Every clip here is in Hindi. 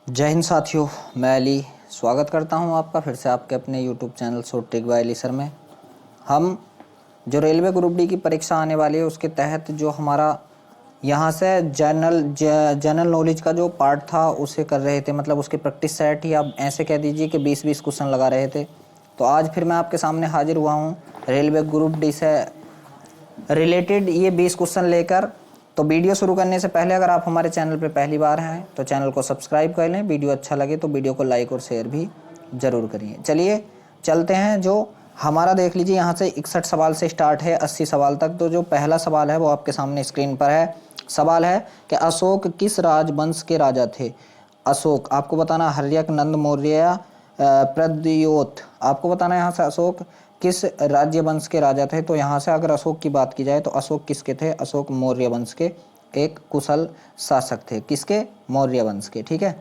जय हिंद साथियों, मैं अली स्वागत करता हूं आपका फिर से आपके अपने YouTube channel short trick bye Ali sir में। हम जो रेलवे ग्रुप डी की परीक्षा आने वाली है उसके तहत जो हमारा यहाँ से जनरल नॉलेज का जो पार्ट था उसे कर रहे थे, मतलब उसके प्रैक्टिस सेट ही आप ऐसे कह दीजिए कि 20-20 क्वेश्चन लगा रहे थे। तो आज फिर मैं आपके सामने हाजिर हुआ हूँ रेलवे ग्रुप डी से रिलेटेड ये 20 क्वेश्चन लेकर। तो वीडियो शुरू करने से पहले अगर आप हमारे चैनल पर पहली बार हैं तो चैनल को सब्सक्राइब कर लें, वीडियो अच्छा लगे तो वीडियो को लाइक और शेयर भी ज़रूर करिए। चलिए चलते हैं। जो हमारा देख लीजिए यहाँ से 61 सवाल से स्टार्ट है 80 सवाल तक। तो जो पहला सवाल है वो आपके सामने स्क्रीन पर है। सवाल है कि अशोक किस राजवंश के राजा थे। अशोक आपको बताना हर्यक, नंद मौर्य, प्रद्योत। आपको बताना है यहाँ से अशोक किस राज्य वंश के राजा थे। तो यहाँ से अगर अशोक की बात की जाए तो अशोक किसके थे? अशोक मौर्य वंश के एक कुशल शासक थे। किसके? मौर्य वंश के। ठीक है,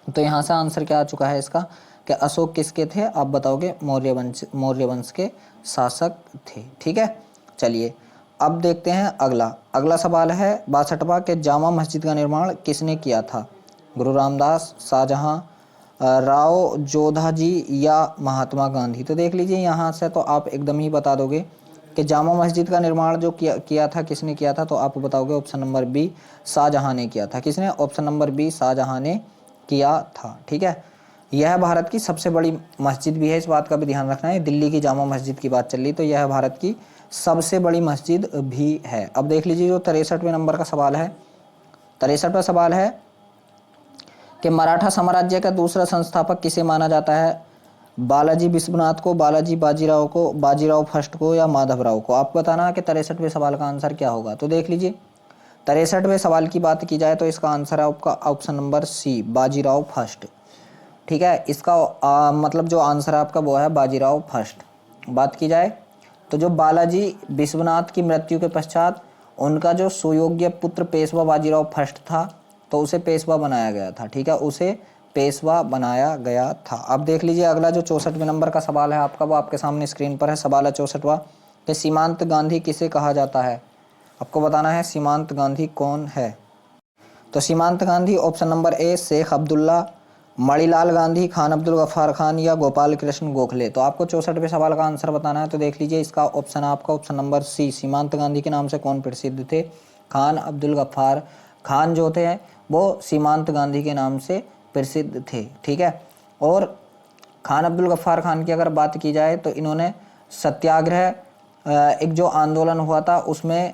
तो यहाँ से आंसर क्या आ चुका है इसका कि अशोक किसके थे? आप बताओगे मौर्य वंश के शासक थे। ठीक है, चलिए अब देखते हैं अगला सवाल है 62वां के जामा मस्जिद का निर्माण किसने किया था? गुरु रामदास, शाहजहां, राव जोधाजी या महात्मा गांधी। तो देख लीजिए यहाँ से तो आप एकदम ही बता दोगे कि जामा मस्जिद का निर्माण जो किया था किसने किया था। तो आप बताओगे ऑप्शन नंबर बी, शाहजहां ने किया था। किसने? ऑप्शन नंबर बी, शाहजहां ने किया था। ठीक है, यह भारत की सबसे बड़ी मस्जिद भी है, इस बात का भी ध्यान रखना है। दिल्ली की जामा मस्जिद की बात चल रही तो यह भारत की सबसे बड़ी मस्जिद भी है। अब देख लीजिए जो 63वें नंबर का सवाल है, 63वां सवाल है कि मराठा साम्राज्य का दूसरा संस्थापक किसे माना जाता है? बालाजी विश्वनाथ को, बालाजी बाजीराव को, बाजीराव फर्स्ट को या माधवराव को। आप बताना कि 63वें सवाल का आंसर क्या होगा। तो देख लीजिए 63वें सवाल की बात की जाए तो इसका आंसर है आपका option number C, Bajirao first. ठीक है, इसका मतलब जो आंसर है आपका वो है बाजीराव फर्स्ट। बात की जाए तो जो बालाजी विश्वनाथ की मृत्यु के पश्चात उनका जो सुयोग्य पुत्र पेशवा बाजीराव फर्स्ट था तो उसे पेशवा बनाया गया था। ठीक है, उसे पेशवा बनाया गया था। अब देख लीजिए अगला जो 64वें नंबर का सवाल है आपका वो आपके सामने स्क्रीन पर है। सवाल है 64वां कि सीमांत गांधी किसे कहा जाता है? आपको बताना है सीमांत गांधी कौन है। तो Seemant Gandhi option number A, Sheikh Abdullah, Manilal Gandhi, Khan Abdul Ghaffar Khan या गोपाल कृष्ण गोखले। तो आपको 64वें सवाल का आंसर बताना है। तो देख लीजिए इसका ऑप्शन है आपका ऑप्शन नंबर सी, सीमांत गांधी के नाम से कौन प्रसिद्ध थे? खान अब्दुल गफ्फार खान जो थे वो सीमांत गांधी के नाम से प्रसिद्ध थे। ठीक है, और खान अब्दुल गफ्फार खान की अगर बात की जाए तो इन्होंने सत्याग्रह एक जो आंदोलन हुआ था उसमें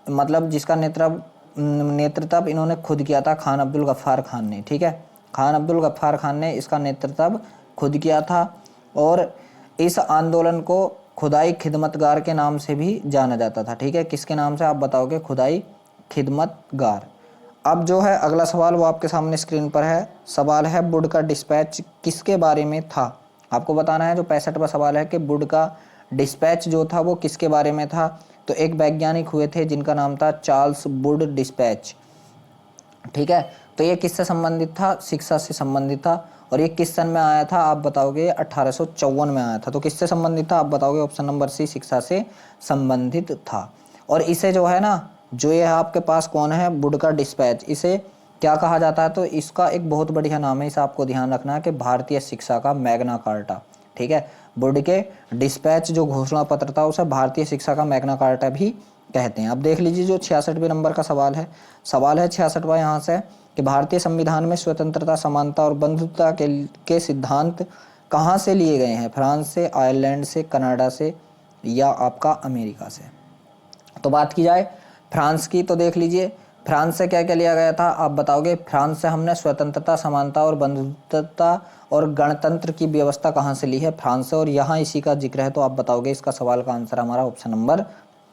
मतलब जिसका नेतृत्व इन्होंने खुद किया था, खान अब्दुल गफ्फार खान ने। ठीक है, खान अब्दुल गफ्फार खान ने इसका नेतृत्व खुद किया था और इस आंदोलन को खुदाई खिदमतगार के नाम से भी जाना जाता था। ठीक है, किसके नाम से? आप बताओगे खुदाई खिदमतगार। अब जो है अगला सवाल वो आपके सामने स्क्रीन पर है। सवाल है वुड का डिस्पैच किसके बारे में था? आपको बताना है। जो 65वां सवाल है कि वुड का डिस्पैच जो था वो किसके बारे में था। तो एक वैज्ञानिक हुए थे जिनका नाम था चार्ल्स वुड डिस्पैच। ठीक है, तो ये किससे संबंधित था? शिक्षा से संबंधित था। और ये किस सन में आया था? आप बताओगे 1854 में आया था। तो किससे संबंधित था? आप बताओगे ऑप्शन नंबर सी, शिक्षा से संबंधित था। और इसे जो है ना, जो ये आपके पास कौन है, वुड का डिस्पैच, इसे क्या कहा जाता है? तो इसका एक बहुत बढ़िया नाम है, इसे आपको ध्यान रखना है कि भारतीय शिक्षा का मैग्ना कार्टा। ठीक है, वुड के डिस्पैच जो घोषणा पत्र था उसे भारतीय शिक्षा का मैग्ना कार्टा भी कहते हैं। अब देख लीजिए जो 66वें नंबर का सवाल है 66वां यहाँ से कि भारतीय संविधान में स्वतंत्रता, समानता और बंधुता के सिद्धांत कहाँ से लिए गए हैं? फ्रांस से, आयरलैंड से, कनाडा से या आपका अमेरिका से। तो बात की जाए फ्रांस की तो देख लीजिए फ्रांस से क्या क्या लिया गया था। आप बताओगे फ्रांस से हमने स्वतंत्रता, समानता और बंधुता और गणतंत्र की व्यवस्था कहाँ से ली है? फ्रांस से, और यहाँ इसी का जिक्र है। तो आप बताओगे इसका सवाल का आंसर हमारा ऑप्शन नंबर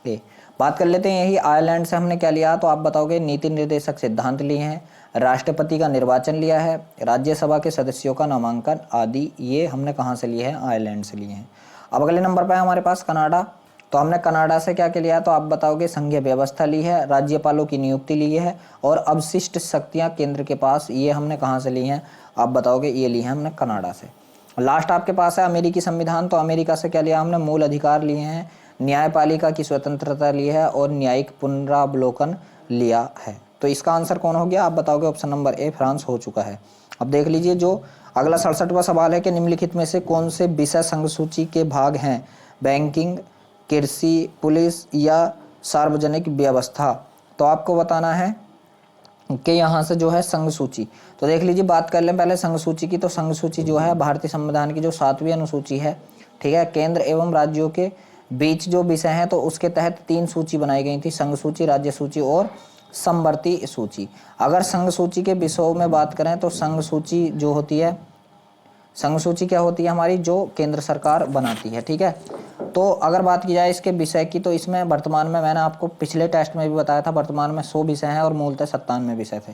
ए। बात कर लेते हैं यही आयरलैंड से हमने क्या लिया। तो आप बताओगे नीति निर्देशक सिद्धांत लिए हैं, राष्ट्रपति का निर्वाचन लिया है, राज्यसभा के सदस्यों का नामांकन आदि, ये हमने कहाँ से लिए हैं? आयरलैंड से लिए हैं। अब अगले नंबर पर है हमारे पास कनाडा। तो हमने कनाडा से क्या क्या लिया? तो आप बताओगे संघीय व्यवस्था ली है, राज्यपालों की नियुक्ति ली है और अवशिष्ट शक्तियां केंद्र के पास, ये हमने कहाँ से ली हैं? आप बताओगे ये ली है हमने कनाडा से। लास्ट आपके पास है अमेरिकी संविधान। तो अमेरिका से क्या लिया हमने? मूल अधिकार लिए हैं, न्यायपालिका की स्वतंत्रता ली है और न्यायिक पुनरावलोकन लिया है। तो इसका आंसर कौन हो गया, आप बताओगे ऑप्शन नंबर ए फ्रांस हो चुका है। अब देख लीजिए जो अगला 67वां सवाल है कि निम्नलिखित में से कौन से विषय संघ सूची के भाग हैं, बैंकिंग, कृषि, पुलिस या सार्वजनिक व्यवस्था। तो आपको बताना है कि यहाँ से जो है संघ सूची, तो देख लीजिए बात कर लें पहले संघ सूची की। तो संघ सूची जो है भारतीय संविधान की जो 7वीं अनुसूची है, ठीक है, केंद्र एवं राज्यों के बीच जो विषय हैं तो उसके तहत 3 सूची बनाई गई थी, संघ सूची, राज्य सूची और समवर्ती सूची। अगर संघ सूची के विषयों में बात करें तो संघ सूची जो होती है, संघ सूची क्या होती है हमारी, जो केंद्र सरकार बनाती है, ठीक है। तो अगर बात की जाए इसके विषय की, तो इसमें वर्तमान में मैंने आपको पिछले टेस्ट में भी बताया था, वर्तमान में 100 विषय हैं और मूलतः 97 विषय थे।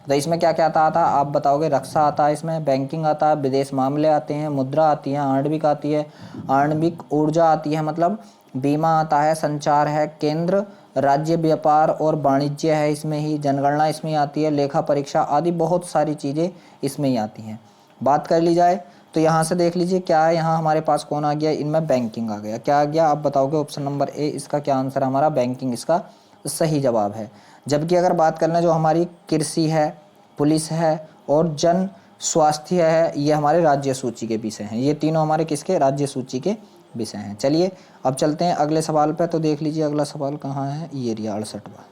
तो इसमें क्या क्या आता था आप बताओगे, रक्षा आता है, इसमें बैंकिंग आता है, विदेश मामले आते हैं, मुद्रा आती है, आणविक आती है, आणविक ऊर्जा आती है, मतलब बीमा आता है, संचार है, केंद्र राज्य व्यापार और वाणिज्य है इसमें ही, जनगणना इसमें आती है, लेखा परीक्षा आदि बहुत सारी चीज़ें इसमें ही आती हैं। बात कर ली जाए तो यहाँ से देख लीजिए क्या है, यहाँ हमारे पास कौन आ गया, इनमें बैंकिंग आ गया। क्या आ गया आप बताओगे, ऑप्शन नंबर ए इसका क्या आंसर है हमारा, बैंकिंग इसका सही जवाब है। जबकि अगर बात कर लें जो हमारी कृषि है, पुलिस है और जन स्वास्थ्य है, ये हमारे राज्य सूची के विषय हैं। ये तीनों हमारे किसके, राज्य सूची के विषय हैं। चलिए अब चलते हैं अगले सवाल पर। तो देख लीजिए अगला सवाल कहाँ है, ये रहा 68वां।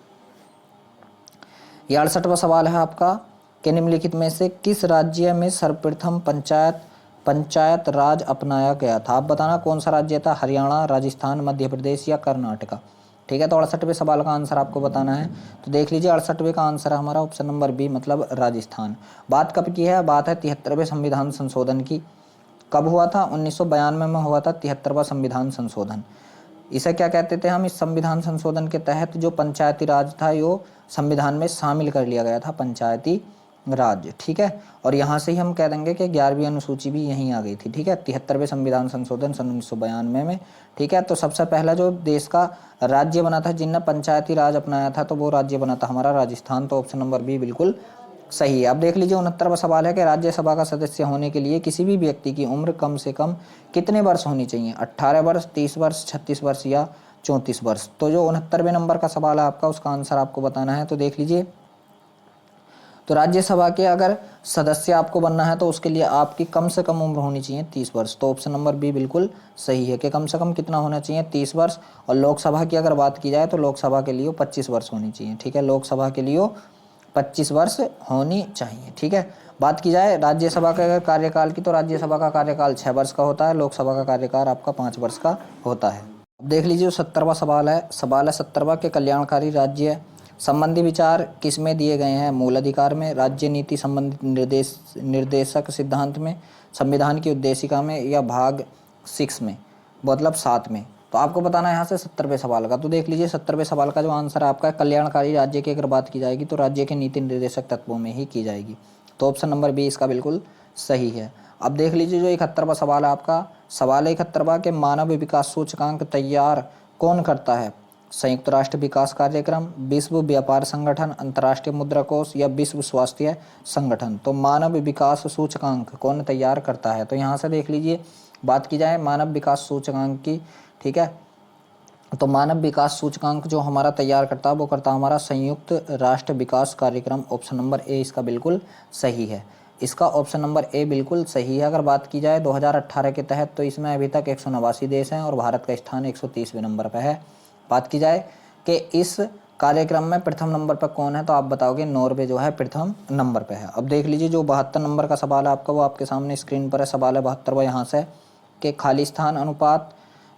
ये 68वां सवाल है आपका कि निम्नलिखित में से किस राज्य में सर्वप्रथम पंचायत राज अपनाया गया था। आप बताना कौन सा राज्य था, हरियाणा, राजस्थान, मध्य प्रदेश या कर्नाटका। ठीक है, तो 68वें सवाल का आंसर आपको बताना है। तो देख लीजिए 68वें का आंसर है हमारा ऑप्शन नंबर बी, मतलब राजस्थान। बात कब की है, बात है 73वें संविधान संशोधन की। कब हुआ था, 1992 में हुआ था 73वां संविधान संशोधन। इसे क्या कहते थे हम, इस संविधान संशोधन के तहत जो पंचायती राज था वो संविधान में शामिल कर लिया गया था, पंचायती राज, ठीक है। और यहाँ से ही हम कह देंगे कि 11वीं अनुसूची भी यहीं आ गई थी, ठीक है, 73वें संविधान संशोधन सन 1992 में, ठीक है। तो सबसे पहला जो देश का राज्य बना था जिनने पंचायती राज अपनाया था, तो वो राज्य बना था हमारा राजस्थान। तो ऑप्शन नंबर बी बिल्कुल सही है। अब देख लीजिए 69वां सवाल है कि राज्यसभा का सदस्य होने के लिए किसी भी व्यक्ति की उम्र कम से कम कितने वर्ष होनी चाहिए, 18 वर्ष, 30 वर्ष, 36 वर्ष या 34 वर्ष। तो जो 69वें नंबर का सवाल है आपका, उसका आंसर आपको बताना है। तो देख लीजिए, तो राज्यसभा के अगर सदस्य आपको बनना है तो उसके लिए आपकी कम से कम उम्र होनी चाहिए 30 वर्ष। तो ऑप्शन नंबर बी बिल्कुल सही है कि कम से कम कितना होना चाहिए, 30 वर्ष। और लोकसभा की अगर बात की जाए तो लोकसभा के लिए 25 वर्ष होनी चाहिए, ठीक है, लोकसभा के लिए 25 वर्ष होनी चाहिए, ठीक है। बात की जाए राज्यसभा के कार्यकाल की, तो राज्यसभा का कार्यकाल 6 वर्ष का होता है, लोकसभा का कार्यकाल आपका 5 वर्ष का होता है। अब देख लीजिए 70वां सवाल है 70वां के कल्याणकारी राज्य संबंधी विचार किस में दिए गए हैं, मूल अधिकार में, राज्य नीति संबंधित निर्देशक सिद्धांत में, संविधान की उद्देशिका में या भाग 6 में, मतलब 7 में। तो आपको बताना है यहाँ से 70वें सवाल का। तो देख लीजिए 70वें सवाल का जो आंसर आपका है, कल्याणकारी राज्य की अगर बात की जाएगी तो राज्य के नीति निर्देशक तत्वों में ही की जाएगी। तो ऑप्शन नंबर बी इसका बिल्कुल सही है। अब देख लीजिए जो 71वां सवाल है आपका, सवाल है 71वां के मानव विकास सूचकांक तैयार कौन करता है, संयुक्त राष्ट्र विकास कार्यक्रम, विश्व व्यापार संगठन, अंतर्राष्ट्रीय मुद्रा कोष या विश्व स्वास्थ्य संगठन। तो मानव विकास सूचकांक कौन तैयार करता है, तो यहाँ से देख लीजिए बात की जाए मानव विकास सूचकांक की, ठीक है, तो मानव विकास सूचकांक जो हमारा तैयार करता है वो करता है हमारा संयुक्त राष्ट्र विकास कार्यक्रम। ऑप्शन नंबर ए इसका बिल्कुल सही है। इसका ऑप्शन नंबर ए बिल्कुल सही है। अगर बात की जाए 2018 के तहत, तो इसमें अभी तक 189 देश हैं और भारत का स्थान 130वें नंबर पर है। बात की जाए कि इस कार्यक्रम में प्रथम नंबर पर कौन है, तो आप बताओगे नॉर्वे जो है प्रथम नंबर पर है। अब देख लीजिए जो 72 नंबर का सवाल है आपका, वो आपके सामने स्क्रीन पर है। सवाल है 72वां यहाँ से कि खालिस्तान अनुपात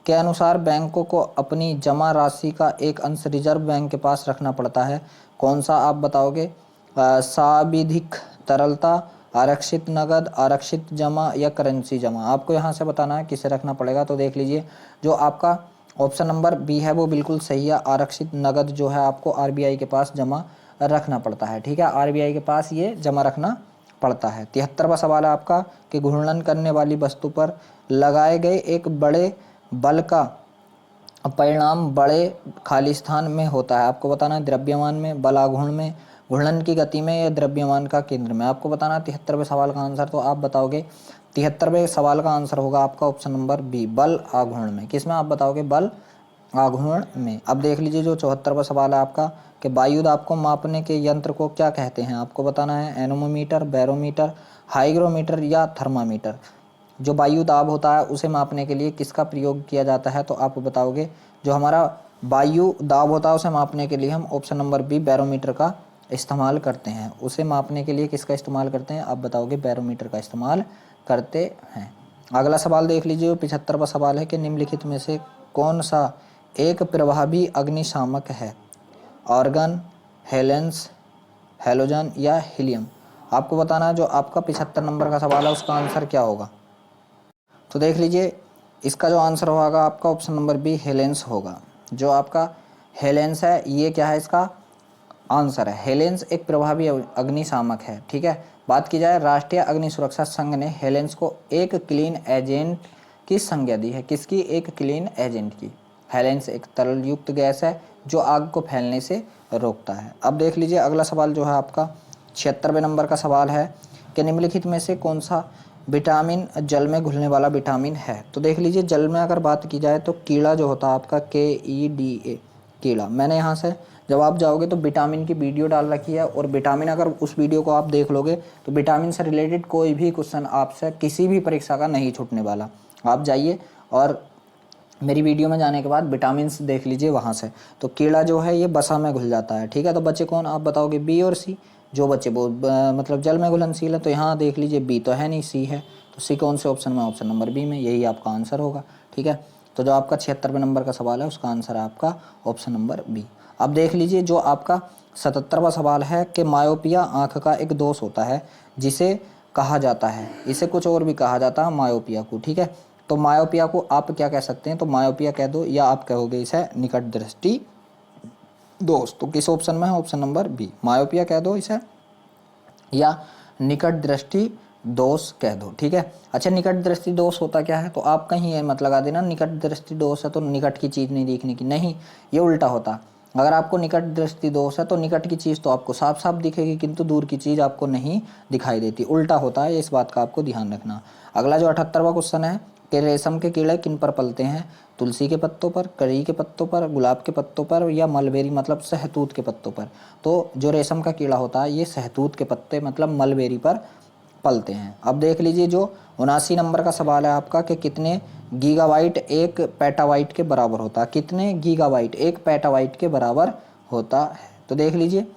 के अनुसार बैंकों को अपनी जमा राशि का एक अंश रिजर्व बैंक के पास रखना पड़ता है, कौन सा आप बताओगे, साविधिक तरलता, आरक्षित नगद, आरक्षित जमा या करेंसी जमा। आपको यहाँ से बताना है किसे रखना पड़ेगा। तो देख लीजिए जो आपका ऑप्शन नंबर बी है वो बिल्कुल सही है। आरक्षित नगद जो है आपको आरबीआई के पास जमा रखना पड़ता है, ठीक है, आरबीआई के पास ये जमा रखना पड़ता है। 73वां सवाल है आपका कि घूर्णन करने वाली वस्तु पर लगाए गए एक बड़े बल का परिणाम बड़े खालिस्तान में होता है। आपको बताना है द्रव्यमान में, बल आघूर्ण में, घूर्णन की गति में या द्रव्यमान का केंद्र में। आपको बताना है 73वें सवाल का आंसर। तो आप बताओगे 73वें सवाल का आंसर होगा आपका ऑप्शन नंबर बी, बल आघूर्ण में। किसमें आप बताओगे, बल आघूर्ण में। अब देख लीजिए जो 74वां सवाल है आपका कि वायु दाब को मापने के यंत्र को क्या कहते हैं। आपको बताना है एनोमोमीटर, बैरोमीटर, हाइग्रोमीटर या थर्मामीटर। जो वायु दाब होता है उसे मापने के लिए किसका प्रयोग किया जाता है, तो आप बताओगे जो हमारा वायु दाब होता है उसे मापने के लिए हम ऑप्शन नंबर बी बैरोमीटर का इस्तेमाल करते हैं। उसे मापने के लिए किसका इस्तेमाल करते हैं, आप बताओगे बैरोमीटर का इस्तेमाल करते हैं। अगला सवाल देख लीजिए 75वां सवाल है कि निम्नलिखित में से कौन सा एक प्रभावी अग्निशामक है, ऑर्गन, हेलेंस, हेलोजन या हीलियम। आपको बताना है जो आपका 75 नंबर का सवाल है उसका आंसर क्या होगा। तो देख लीजिए इसका जो आंसर होगा आपका ऑप्शन नंबर बी हेलेंस होगा। जो आपका हेलेंस है ये क्या है, इसका आंसर है। हेलेंस एक प्रभावी अग्निशामक है। ठीक है, बात की जाए राष्ट्रीय अग्नि सुरक्षा संघ ने हेलेंस को एक क्लीन एजेंट की संज्ञा दी है। किसकी, एक क्लीन एजेंट की। हेलेंस एक तरल युक्त गैस है जो आग को फैलने से रोकता है। अब देख लीजिए अगला सवाल जो है आपका 76वें नंबर का सवाल है कि निम्नलिखित में से कौन सा विटामिन जल में घुलने वाला विटामिन है। तो देख लीजिए जल में अगर बात की जाए तो कीड़ा जो होता है आपका KEDA कीड़ा। मैंने यहाँ से जब आप जाओगे तो विटामिन की वीडियो डाल रखी है और विटामिन अगर उस वीडियो को आप देख लोगे तो विटामिन से रिलेटेड कोई भी क्वेश्चन आपसे किसी भी परीक्षा का नहीं छूटने वाला। आप जाइए और मेरी वीडियो में जाने के बाद विटामिन देख लीजिए वहाँ से। तो कीड़ा जो है ये बसा में घुल जाता है। ठीक है, तो बच्चे कौन, आप बताओगे बी और सी। जो बच्चे मतलब जल में घुलनशील है तो यहाँ देख लीजिए बी तो है नहीं, सी है। तो सी कौन से ऑप्शन में, ऑप्शन नंबर बी में, यही आपका आंसर होगा। ठीक है, तो जो आपका 76वें नंबर का सवाल है उसका आंसर है आपका ऑप्शन नंबर बी। अब देख लीजिए जो आपका 77वां सवाल है कि मायोपिया आँख का एक दोष होता है जिसे कहा जाता है, इसे कुछ और भी कहा जाता है मायोपिया को। ठीक है, तो मायोपिया को आप क्या कह सकते हैं, तो मायोपिया कह दो या आप कहोगे इसे निकट दृष्टि दोष। तो किस ऑप्शन में है, ऑप्शन नंबर बी। मायोपिया कह दो इसे या निकट दृष्टि दोष कह दो। ठीक है, अच्छा निकट दृष्टि दोष होता क्या है, तो आप कहीं ये मत लगा देना निकट दृष्टि दोष है तो निकट की चीज़ नहीं दिखने की, नहीं, ये उल्टा होता। अगर आपको निकट दृष्टि दोष है तो निकट की चीज़ तो आपको साफ साफ दिखेगी किंतु दूर की चीज़ आपको नहीं दिखाई देती, उल्टा होता है, इस बात का आपको ध्यान रखना। अगला जो 78वां क्वेश्चन है कि रेशम के कीड़े किन पर पलते हैं, तुलसी के पत्तों पर, करी के पत्तों पर, गुलाब के पत्तों पर या मलबेरी मतलब सहतूत के पत्तों पर। तो जो रेशम का कीड़ा होता है ये सहतूत के पत्ते मतलब मलबेरी पर पलते हैं। अब देख लीजिए जो 79 नंबर का सवाल है आपका कि कितने गीगाबाइट एक पेटाबाइट के बराबर होता है। कितने गीगाबाइट एक पेटाबाइट के बराबर होता है। तो देख लीजिए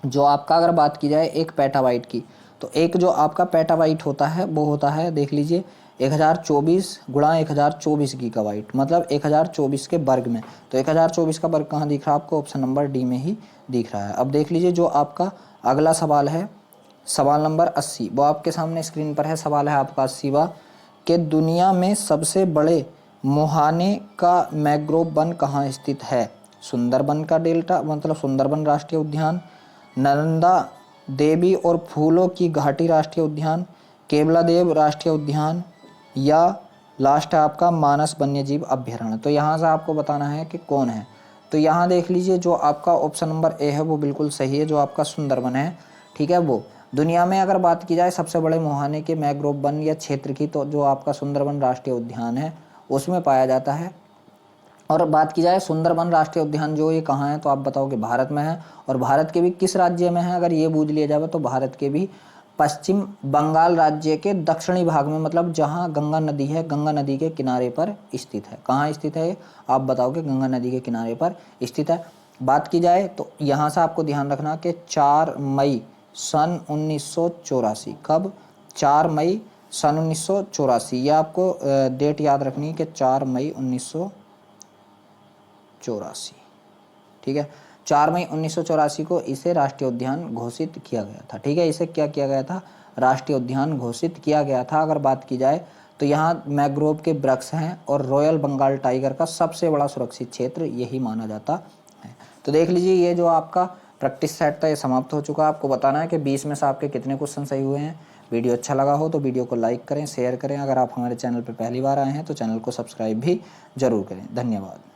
जो आपका अगर बात की जाए एक पेटाबाइट की, तो एक जो आपका पेटाबाइट होता है वो होता है देख लीजिए 1024 गुणा 1024 गीगाबाइट मतलब 1024 के वर्ग में। तो 1024 का वर्ग कहाँ दिख रहा है आपको, ऑप्शन नंबर डी में ही दिख रहा है। अब देख लीजिए जो आपका अगला सवाल है सवाल नंबर 80, वो आपके सामने स्क्रीन पर है। सवाल है आपका 80वां कि दुनिया में सबसे बड़े मुहाने का मैंग्रोव वन कहाँ स्थित है। सुंदरबन का डेल्टा मतलब सुंदरबन राष्ट्रीय उद्यान, नर्मदा देवी और फूलों की घाटी राष्ट्रीय उद्यान, केवलादेव राष्ट्रीय उद्यान या लास्ट है आपका मानस वन्यजीव अभ्यारण्य। तो यहाँ से आपको बताना है कि कौन है। तो यहाँ देख लीजिए जो आपका ऑप्शन नंबर ए है वो बिल्कुल सही है, जो आपका सुंदरबन है। ठीक है, वो दुनिया में अगर बात की जाए सबसे बड़े मुहाने के मैंग्रोव वन या क्षेत्र की, तो जो आपका सुंदरबन राष्ट्रीय उद्यान है उसमें पाया जाता है। और बात की जाए सुंदरबन राष्ट्रीय उद्यान जो ये कहाँ है, तो आप बताओगे भारत में है। और भारत के भी किस राज्य में है, अगर ये बूझ लिया जाए तो भारत के भी पश्चिम बंगाल राज्य के दक्षिणी भाग में मतलब जहाँ गंगा नदी है, गंगा नदी के किनारे पर स्थित है। कहाँ स्थित है आप बताओगे, गंगा नदी के किनारे पर स्थित है। बात की जाए तो यहाँ से आपको ध्यान रखना कि 4 मई सन 1984, कब, 4 मई सन 1984, यह आपको डेट याद रखनी है कि 4 मई 1984। ठीक है, 4 मई 1984 को इसे राष्ट्रीय उद्यान घोषित किया गया था। ठीक है, इसे क्या किया गया था, राष्ट्रीय उद्यान घोषित किया गया था। अगर बात की जाए तो यहाँ मैंग्रोव के वृक्ष हैं और रॉयल बंगाल टाइगर का सबसे बड़ा सुरक्षित क्षेत्र यही माना जाता है। तो देख लीजिए ये जो आपका प्रैक्टिस सेट था ये समाप्त हो चुका है। आपको बताना है कि 20 में से आपके कितने क्वेश्चन सही हुए हैं। वीडियो अच्छा लगा हो तो वीडियो को लाइक करें, शेयर करें। अगर आप हमारे चैनल पर पहली बार आए हैं तो चैनल को सब्सक्राइब भी जरूर करें। धन्यवाद।